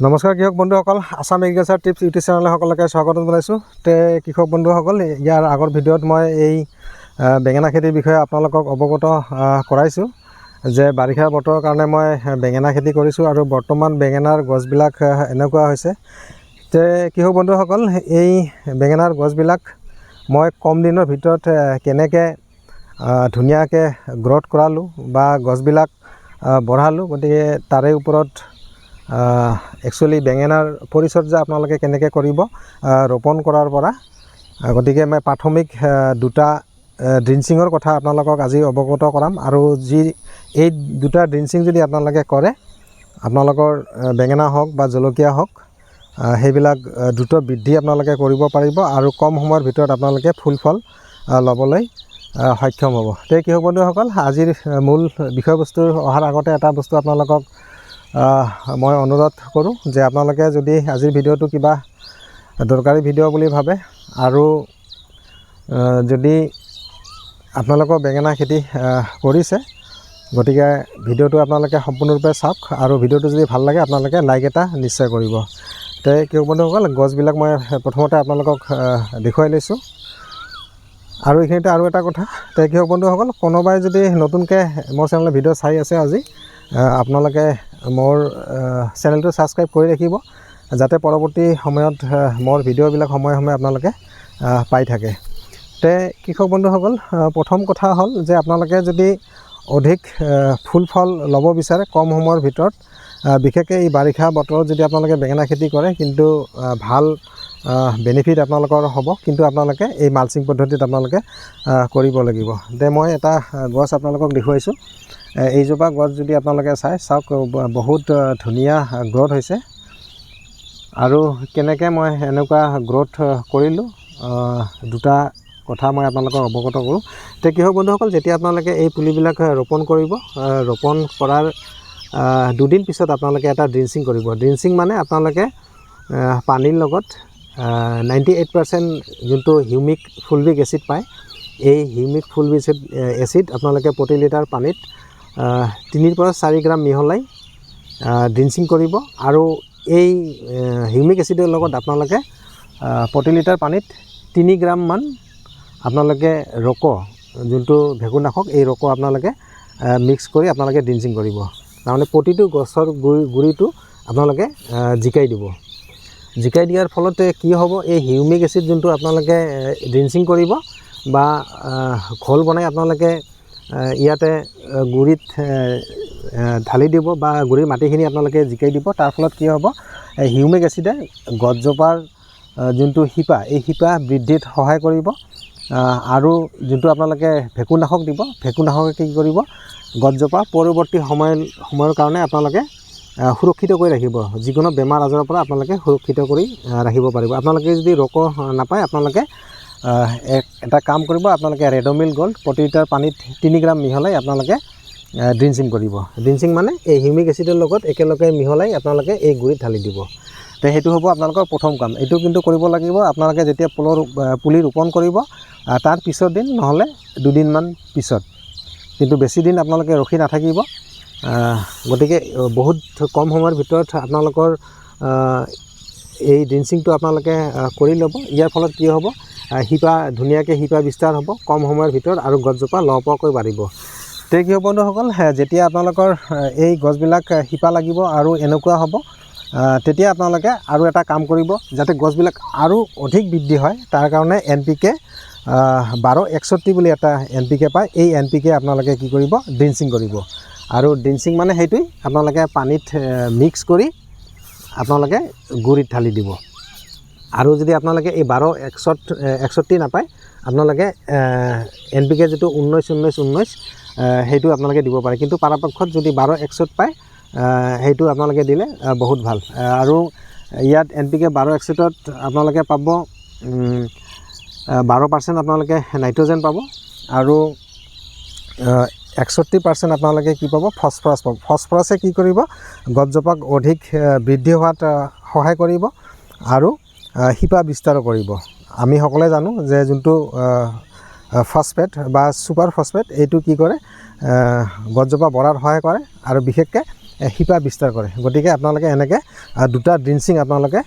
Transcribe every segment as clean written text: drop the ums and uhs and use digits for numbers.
নমস্কাৰ কৃষক বন্ধুসকল, আসাম এগ্ৰিকালচাৰ টিপছ ইউটিউব চেনেললৈ সকলোকে স্বাগতম জনাইছোঁ। কৃষক বন্ধুসকল, ইয়াৰ আগৰ ভিডিঅ'ত মই এই বেঙেনা খেতিৰ বিষয়ে আপোনালোকক অৱগত কৰাইছোঁ যে বাৰিষা বতৰৰ কাৰণে মই বেঙেনা খেতি কৰিছোঁ আৰু বৰ্তমান বেঙেনাৰ গছবিলাক এনেকুৱা হৈছে। কৃষক বন্ধুসকল, এই বেঙেনাৰ গছবিলাক মই কম দিনৰ ভিতৰত কেনেকৈ ধুনীয়াকৈ গ্ৰথ কৰালোঁ বা গছবিলাক বঢ়ালোঁ, গতিকে তাৰে ওপৰত একচুৱেলি বেঙেনাৰ পৰিচৰ্যা আপোনালোকে কেনেকৈ কৰিব ৰোপণ কৰাৰ পৰা, গতিকে মই প্ৰাথমিক দুটা ড্ৰিঞ্চিঙৰ কথা আপোনালোকক আজি অৱগত কৰাম। আৰু এই দুটা ড্ৰিঞ্চিং যদি আপোনালোকে কৰে, আপোনালোকৰ বেঙেনা হওক বা জলকীয়া হওক, সেইবিলাক দ্ৰুত বৃদ্ধি আপোনালোকে কৰিব পাৰিব আৰু কম সময়ৰ ভিতৰত আপোনালোকে ফুল ফল ল'বলৈ সক্ষম হ'ব। কৃষক বন্ধুসকল, আজিৰ মূল বিষয়বস্তু অহাৰ আগতে এটা বস্তু আপোনালোকক মই অনুৰোধ কৰোঁ যে আপোনালোকে যদি আজিৰ ভিডিঅ'টো কিবা দৰকাৰী ভিডিঅ' বুলি ভাবে আৰু যদি আপোনালোকৰ বেঙেনা খেতি কৰিছে, গতিকে ভিডিঅ'টো আপোনালোকে সম্পূৰ্ণৰূপে চাওক আৰু ভিডিঅ'টো যদি ভাল লাগে আপোনালোকে লাইক এটা নিশ্চয় কৰিব। কৃষক বন্ধুসকল, গছবিলাক মই প্ৰথমতে আপোনালোকক দেখুৱাই লৈছোঁ। আৰু এইখিনিতে আৰু এটা কথা, কৃষক বন্ধুসকল, কোনোবাই যদি নতুনকৈ মোৰ চেনেলৰ ভিডিঅ' চাই আছে আজি, আপোনালোকে মোৰ চেনেলটো ছাবস্ক্ৰাইব কৰি ৰাখিব, যাতে পৰৱৰ্তী সময়ত মোৰ ভিডিঅ'বিলাক সময়ে সময়ে আপোনালোকে পাই থাকে। কৃষক বন্ধুসকল, প্ৰথম কথা হ'ল যে আপোনালোকে যদি অধিক ফুল ফল ল'ব বিচাৰে কম সময়ৰ ভিতৰত, বিশেষকৈ এই বাৰিষা বতৰত যদি আপোনালোকে বেঙেনা খেতি কৰে, কিন্তু ভাল বেনিফিট আপোনালোকৰ হ'ব, কিন্তু আপোনালোকে এই মালচিং পদ্ধতিত আপোনালোকে কৰিব লাগিব। মই এটা গছ আপোনালোকক দেখুৱাইছোঁ। এইজোপা গছ যদি আপোনালোকে চাওক, বহুত ধুনীয়া গ্ৰথ হৈছে। আৰু কেনেকৈ মই এনেকুৱা গ্ৰথ কৰিলোঁ, দুটা কথা মই আপোনালোকক অৱগত কৰোঁ। কৃষক বন্ধুসকল, যেতিয়া আপোনালোকে এই পুলিবিলাক ৰোপণ কৰিব, ৰোপণ কৰাৰ দুদিন পিছত আপোনালোকে এটা ড্ৰিঞ্চিং কৰিব। ড্ৰিঞ্চিং মানে আপোনালোকে পানীৰ লগত 98% যোনটো হিউমিক ফুলভিক এচিড পায়, এই হিউমিক ফুলভিক এচিড আপোনালোকে প্ৰতি লিটাৰ পানীত 3 পৰা 4 গ্ৰাম মিহলাই ড্ৰিঞ্চিং কৰিব। আৰু এই হিউমিক এচিডৰ লগত আপোনালোকে প্ৰতি লিটাৰ পানীত 3 গ্ৰামমান আপোনালোকে ৰক, যোনটো ভেকুৰনাশক, এই ৰক আপোনালোকে মিক্স কৰি আপোনালোকে ড্ৰিঞ্চিং কৰিব। তাৰমানে প্ৰতিটো গছৰ গুৰিটো আপোনালোকে জিকাই দিব। জিকাই দিয়াৰ ফলত কি হ'ব, এই হিউমিক এচিড যোনটো আপোনালোকে ড্ৰিঞ্চিং কৰিব বা ঘোল বনাই আপোনালোকে ইয়াতে গুৰিত ঢালি দিব বা গুৰিৰ মাটিখিনি আপোনালোকে জিকাই দিব। তাৰ ফলত কি হ'ব, হিউমিক এচিডে গছজোপাৰ যোনটো শিপা, এই শিপা বৃদ্ধিত সহায় কৰিব। আৰু যোনটো আপোনালোকে ভেকুৰনাশক দিব, ভেকুৰনাশকে কি কৰিব, গছজোপা পৰৱৰ্তী সময়ৰ কাৰণে আপোনালোকে সুৰক্ষিত কৰি ৰাখিব। যিকোনো বেমাৰ আজাৰৰ পৰা আপোনালোকে সুৰক্ষিত কৰি ৰাখিব পাৰিব। আপোনালোকে যদি ৰক নাপায়, আপোনালোকে এটা কাম কৰিব, আপোনালোকে ৰেডমিল গ'ল্ড প্ৰতি লিটাৰ পানীত 3 গ্ৰাম মিহলাই আপোনালোকে ড্ৰিঞ্চিং কৰিব। ড্ৰিঞ্চিং মানে এই হিউমিক এচিডৰ লগত একেলগে মিহলাই আপোনালোকে এই গুৰিত ঢালি দিব। সেইটো হ'ব আপোনালোকৰ প্ৰথম কাম। এইটো কিন্তু কৰিব লাগিব আপোনালোকে যেতিয়া পুলি ৰোপণ কৰিব, তাৰ পিছৰ দিন নহ'লে 2 দিনমান পিছত, কিন্তু বেছি দিন আপোনালোকে ৰখি নাথাকিব। গতিকে বহুত কম সময়ৰ ভিতৰত আপোনালোকৰ এই ড্ৰিঞ্চিংটো আপোনালোকে কৰি ল'ব। ইয়াৰ ফলত কি হ'ব, ধুনীয়াকৈ শিপা বিস্তাৰ হ'ব কম সময়ৰ ভিতৰত আৰু গছজোপা লহপহকৈ বাঢ়িব। কৃষক বন্ধুসকল, যেতিয়া আপোনালোকৰ এই গছবিলাক শিপা লাগিব আৰু এনেকুৱা হ'ব, তেতিয়া আপোনালোকে আৰু এটা কাম কৰিব, যাতে গছবিলাক আৰু অধিক বৃদ্ধি হয়। তাৰ কাৰণে NPK 1261 বুলি এটা NPK পায়, এই NPK আপোনালোকে কি কৰিব, ড্ৰিঞ্চিং কৰিব। আৰু ড্ৰিঞ্চিং মানে সেইটোৱেই, আপোনালোকে পানীত মিক্স কৰি আপোনালোকে গুৰিত ঢালি দিব। আৰু যদি আপোনালোকে এই 1261 নাপায়, আপোনালোকে NPK যিটো 19-19-19 সেইটো আপোনালোকে দিব পাৰে। কিন্তু পৰাপক্ষত যদি 1261 পায়, সেইটো আপোনালোকে দিলে বহুত ভাল। আৰু ইয়াত NPK 1261 আপোনালোকে পাব 12% আপোনালোকে নাইট্ৰজেন পাব আৰু 61% আপোনালোকে কি পাব, ফছফৰাছ পাব। ফছফৰাছে কি কৰিব, গছজোপাক অধিক বৃদ্ধি হোৱাত সহায় কৰিব আৰু শিপা বিস্তাৰো কৰিব। আমি সকলোৱে জানো যে যোনটো ফছফেট বা ছুপাৰ ফছফেট, এইটো কি কৰে, গছজোপা বঢ়াত সহায় কৰে আৰু বিশেষকৈ শিপা বিস্তাৰ কৰে। গতিকে আপোনালোকে এনেকৈ দুটা ড্ৰিঞ্চিং আপোনালোকে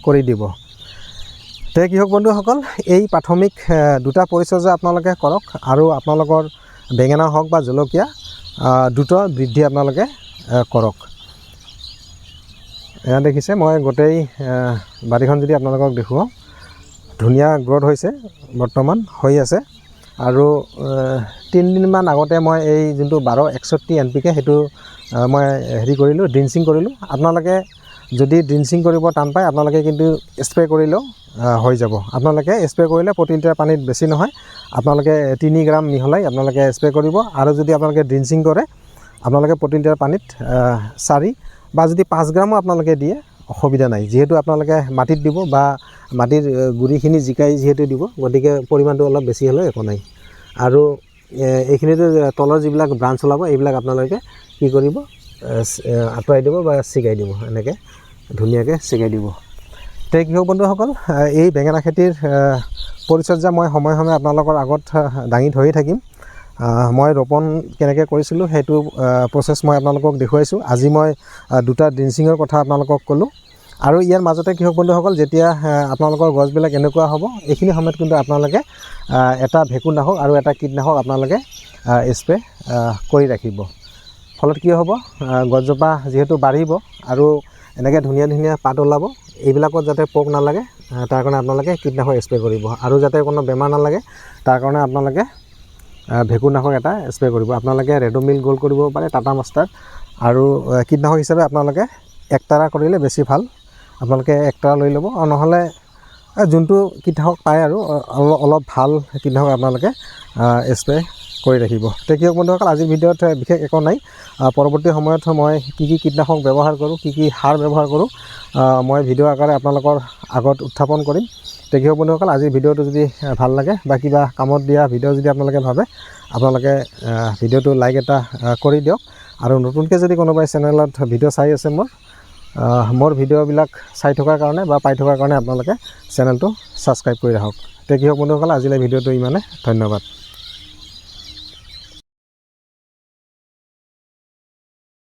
কৰি দিব। তে কৃষক বন্ধুসকল, এই প্ৰাথমিক দুটা পৰিচৰ্যা আপোনালোকে কৰক আৰু আপোনালোকৰ বেঙেনা হওক বা জলকীয়া দ্ৰুত বৃদ্ধি আপোনালোকে কৰক। এয়া দেখিছে, মই গোটেই বাৰীখন যদি আপোনালোকক দেখুৱাওঁ, ধুনীয়া গ্ৰথ হৈছে, বৰ্তমান হৈ আছে। আৰু 3 দিনমান আগতে মই এই যোনটো 1261 NPK সেইটো মই হেৰি কৰিলোঁ, ড্ৰিঞ্চিং কৰিলোঁ। আপোনালোকে যদি ড্ৰিঞ্চিং কৰিব টান পায়, আপোনালোকে কিন্তু স্প্ৰে কৰিলেও হৈ যাব। আপোনালোকে স্প্ৰে কৰিলে প্ৰতি লিটাৰ পানীত বেছি নহয়, আপোনালোকে 3 গ্ৰাম মিহলাই আপোনালোকে স্প্ৰে কৰিব। আৰু যদি আপোনালোকে ড্ৰিঞ্চিং কৰে, আপোনালোকে প্ৰতি লিটাৰ পানীত 4 বা যদি 5 গ্ৰামো আপোনালোকে দিয়ে অসুবিধা নাই, যিহেতু আপোনালোকে মাটিত দিব বা মাটিৰ গুৰিখিনি জিকাই যিহেতু দিব, গতিকে পৰিমাণটো অলপ বেছি হ'লেও একো নাই। আৰু এইখিনিতো তলৰ যিবিলাক ব্ৰাঞ্চ ওলাব, এইবিলাক আপোনালোকে কি কৰিব, আঁতৰাই দিব বা ছিগাই দিব, এনেকৈ ধুনীয়াকৈ ছিগাই দিব। তে কৃষক বন্ধুসকল, এই বেঙেনা খেতিৰ পৰিচৰ্যা মই সময়ে সময়ে আপোনালোকৰ আগত দাঙি ধৰি থাকিম। মই ৰোপণ কেনেকৈ কৰিছিলোঁ সেইটো প্ৰচেছ মই আপোনালোকক দেখুৱাইছোঁ। আজি মই দুটা ড্ৰিঞ্চিঙৰ কথা আপোনালোকক ক'লোঁ। আৰু ইয়াৰ মাজতে কৃষক বন্ধুসকল, যেতিয়া আপোনালোকৰ গছবিলাক এনেকুৱা হ'ব, এইখিনি সময়ত কিন্তু আপোনালোকে এটা ভেঁকুৰনাশক আৰু এটা কীটনাশক আপোনালোকে স্প্ৰে কৰি ৰাখিব। ফলত কি হ'ব, গছজোপা যিহেতু বাঢ়িব আৰু এনেকৈ ধুনীয়া ধুনীয়া পাত ওলাব, এইবিলাকত যাতে পোক নালাগে তাৰ কাৰণে আপোনালোকে কীটনাশক স্প্ৰে কৰিব। আৰু যাতে কোনো বেমাৰ নালাগে তাৰ কাৰণে আপোনালোকে ভেঁকুৰনাশক এটা স্প্ৰে কৰিব। আপোনালোকে ৰেডোমিল গোল্ড কৰিব পাৰে, টাটা মাষ্টাৰ। আৰু কীটনাশক হিচাপে আপোনালোকে একতাৰা কৰিলে বেছি ভাল। আপোনালোকে একতাৰা লৈ ল'ব, আৰু নহ'লে যোনটো কীটনাশক পায় আৰু অলপ ভাল কীটনাশক আপোনালোকে স্প্ৰে কৰি ৰাখিব। তে কৃষক বন্ধুসকল, আজিৰ ভিডিঅ'ত বিশেষ একো নাই। পৰৱৰ্তী সময়ত মই কি কীটনাশক ব্যৱহাৰ কৰোঁ, কি সাৰ ব্যৱহাৰ কৰোঁ, মই ভিডিঅ' আকাৰে আপোনালোকৰ আগত উত্থাপন কৰিম। তে কৃষক বন্ধুসকল, আজিৰ ভিডিঅ'টো যদি ভাল লাগে বা কিবা কামত দিয়া ভিডিঅ' যদি আপোনালোকে ভাবে, আপোনালোকে ভিডিঅ'টো লাইক এটা কৰি দিয়ক। আৰু নতুনকৈ যদি কোনোবাই চেনেলত ভিডিঅ' চাই আছে, মোৰ ভিডিঅ'বিলাক চাই থকাৰ কাৰণে বা পাই থকাৰ কাৰণে আপোনালোকে চেনেলটো ছাবস্ক্ৰাইব কৰি ৰাখক। তে কৃষক বন্ধুসকল, আজিলৈ ভিডিঅ'টো ইমানে, ধন্যবাদ।